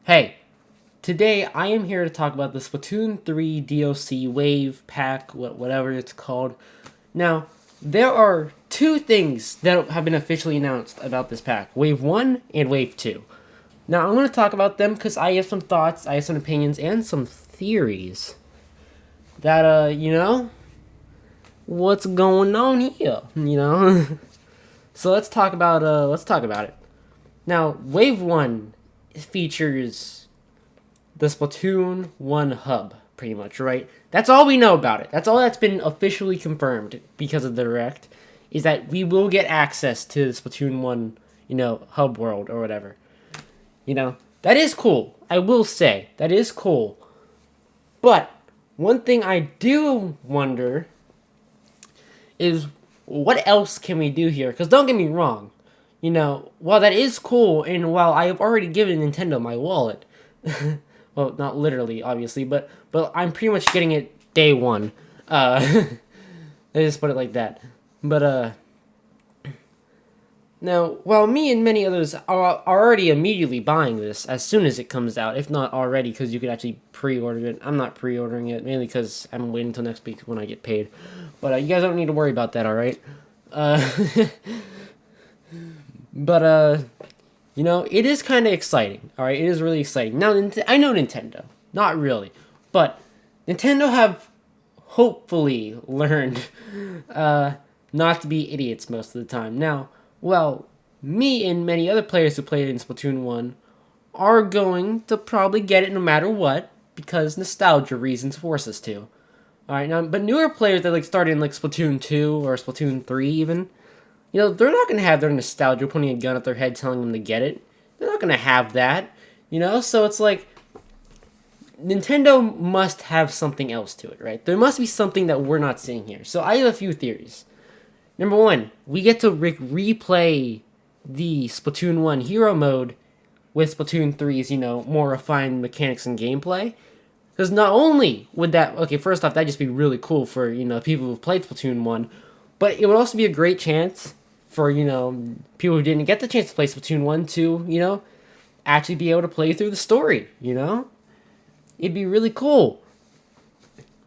Hey, today I am here to talk about the Splatoon 3 DLC Wave Pack, whatever it's called. Now, there are two things that have been officially announced about this pack, Wave 1 and Wave 2. Now, I'm going to talk about them because I have some thoughts, I have some opinions, and some theories that, what's going on here. So let's talk about it. Now, Wave 1 features the Splatoon 1 hub, pretty much, right? That's all we know about it. That's all that's been officially confirmed because of the Direct, is that we will get access to the Splatoon 1, hub world or whatever. That is cool. I will say, that is cool. But, one thing I do wonder is, what else can we do here? Because don't get me wrong, while that is cool, and while I have already given Nintendo my wallet, well, not literally, obviously, but I'm pretty much getting it day one. Let's just put it like that. But, now, while me and many others are already immediately buying this as soon as it comes out, if not already, because you could actually pre-order it. I'm not pre-ordering it, mainly because I'm waiting until next week when I get paid. But, you guys don't need to worry about that, alright? But, it is kind of exciting, alright? It is really exciting. Now, I know Nintendo. Not really. But, Nintendo have hopefully learned not to be idiots most of the time. Now, well, me and many other players who played in Splatoon 1 are going to probably get it no matter what, because nostalgia reasons force us to. Alright, now, but newer players that started in Splatoon 2 or Splatoon 3 even, they're not going to have their nostalgia pointing a gun at their head telling them to get it. They're not going to have that, so it's like, Nintendo must have something else to it, right? There must be something that we're not seeing here. So I have a few theories. Number one, we get to replay the Splatoon 1 hero mode with Splatoon 3's, more refined mechanics and gameplay. Because not only would that, okay, first off, that'd just be really cool for, people who've played Splatoon 1, but it would also be a great chance for, people who didn't get the chance to play Splatoon 1 to, actually be able to play through the story, It'd be really cool.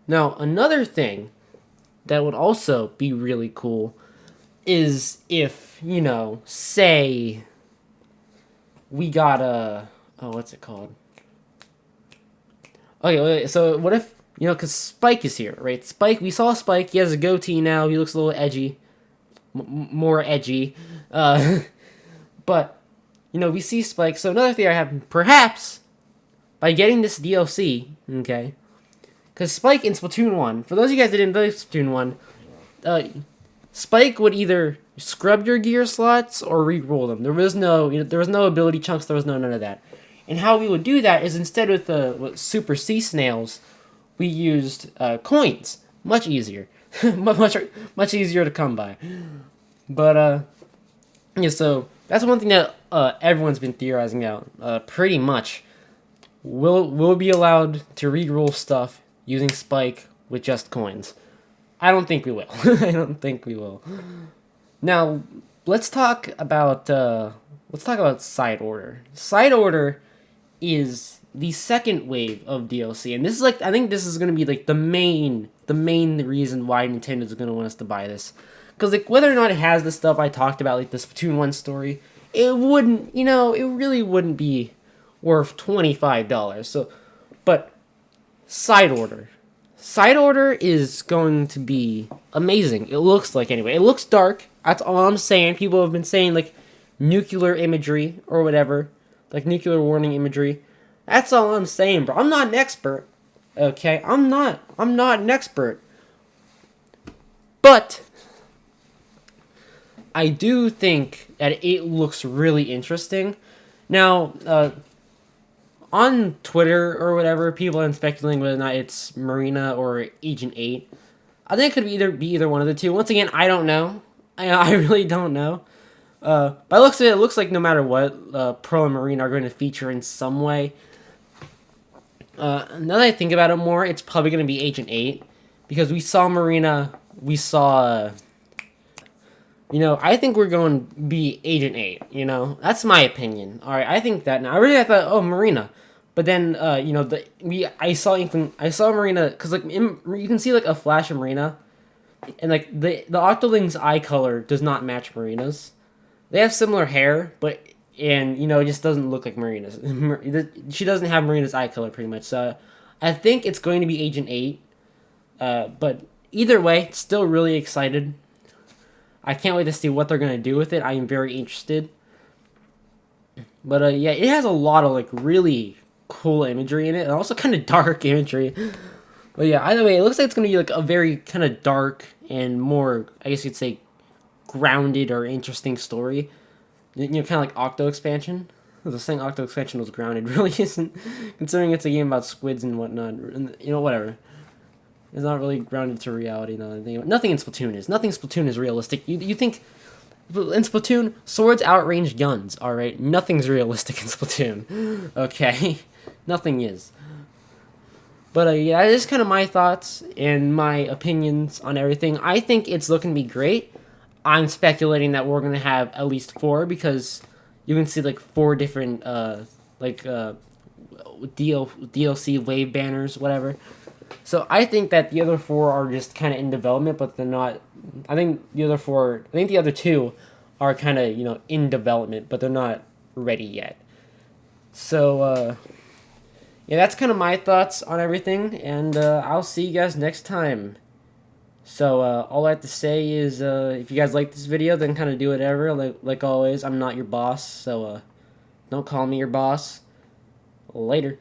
Now, another thing that would also be really cool is if, say we got what's it called? Okay, so what if, because Spike is here, right? Spike, we saw Spike, he has a goatee now, he looks a little edgy. More edgy. But, we see Spike, so another theory I have, perhaps, by getting this DLC, okay, because Spike in Splatoon 1, for those of you guys that didn't play Splatoon 1, Spike would either scrub your gear slots or re-roll them. There was no, there was no ability chunks. There was none of that. And how we would do that is instead with the Super Sea Snails, we used coins. Much easier, much easier to come by. But yeah. So that's one thing that everyone's been theorizing out. Pretty much, we'll be allowed to re-roll stuff using Spike with just coins. I don't think we will. I don't think we will. Now, let's talk about Side Order. Side Order is the second wave of DLC, and this is I think this is going to be the main reason why Nintendo's going to want us to buy this. Because whether or not it has the stuff I talked about, the Splatoon 1 story, it wouldn't, it really wouldn't be worth $25. So, but Side Order. Side Order is going to be amazing. It looks like, anyway. It looks dark. That's all I'm saying. People have been saying, nuclear imagery or whatever. Nuclear warning imagery. That's all I'm saying, bro. I'm not an expert. Okay? I'm not an expert. But I do think that it looks really interesting. Now, on Twitter or whatever, people have been speculating whether or not it's Marina or Agent 8. I think it could be either one of the two. Once again, I don't know. I really don't know. By the looks of it, it looks like no matter what, Pearl and Marina are going to feature in some way. Now that I think about it more, it's probably going to be Agent 8. Because we saw Marina, we saw... I think we're going to be Agent 8, That's my opinion. Alright, I think that now. I thought, oh, Marina. But then, you know, I saw Marina because like you can see like a flash of Marina, and like the Octoling's eye color does not match Marina's. They have similar hair, but and you know it just doesn't look like Marina's. She doesn't have Marina's eye color pretty much. So I think it's going to be Agent 8. But either way, still really excited. I can't wait to see what they're gonna do with it. I am very interested. But yeah, it has a lot of like really cool imagery in it, and also kind of dark imagery. But yeah, either way, it looks like it's gonna be like a very kind of dark and more, I guess you'd say, grounded or interesting story. You know, kind of like Octo Expansion. I was saying Octo Expansion was grounded, really isn't, considering it's a game about squids and whatnot. And, you know, whatever. It's not really grounded to reality. Nothing in Splatoon is. Nothing in Splatoon is realistic. You think in Splatoon, swords outrange guns, alright? Nothing's realistic in Splatoon. Okay? Nothing is. But yeah, that is kind of my thoughts and my opinions on everything. I think it's looking to be great. I'm speculating that we're going to have at least 4 because you can see like 4 different DLC wave banners, whatever. So I think that the other 4 are just kind of in development, but they're not. I think the other 2 are kind of, you know, in development, but they're not ready yet. So yeah, that's kind of my thoughts on everything, and I'll see you guys next time. So all I have to say is if you guys like this video, then kind of do whatever. Like always, I'm not your boss, so don't call me your boss. Later.